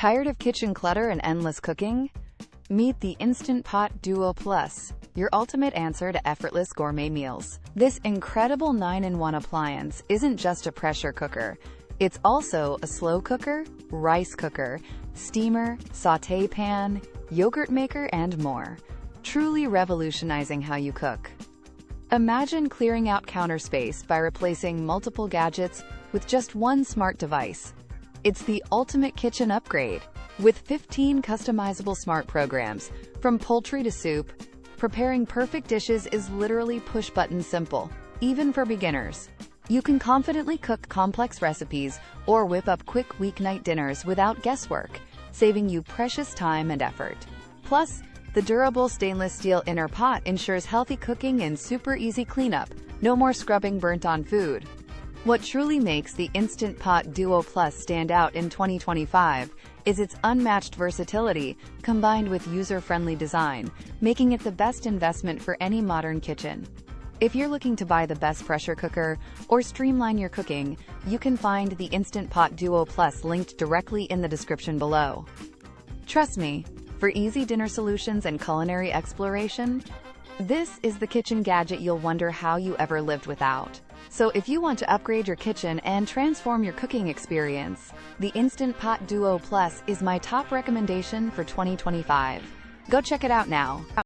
Tired of kitchen clutter and endless cooking? Meet the Instant Pot Duo Plus, your ultimate answer to effortless gourmet meals. This incredible 9-in-1 appliance isn't just a pressure cooker. It's also a slow cooker, rice cooker, steamer, sauté pan, yogurt maker, and more. Truly revolutionizing how you cook. Imagine clearing out counter space by replacing multiple gadgets with just one smart device. It's the ultimate kitchen upgrade. With 15 customizable smart programs, from poultry to soup, preparing perfect dishes is literally push-button simple, even for beginners. You can confidently cook complex recipes or whip up quick weeknight dinners without guesswork, saving you precious time and effort. Plus, the durable stainless steel inner pot ensures healthy cooking and super easy cleanup. No more scrubbing burnt-on food. What truly makes the Instant Pot Duo Plus stand out in 2025 is its unmatched versatility combined with user-friendly design, making it the best investment for any modern kitchen. If you're looking to buy the best pressure cooker or streamline your cooking, you can find the Instant Pot Duo Plus linked directly in the description below. Trust me, for easy dinner solutions and culinary exploration, this is the kitchen gadget you'll wonder how you ever lived without. So if you want to upgrade your kitchen and transform your cooking experience, the Instant Pot Duo Plus is my top recommendation for 2025. Go check it out now.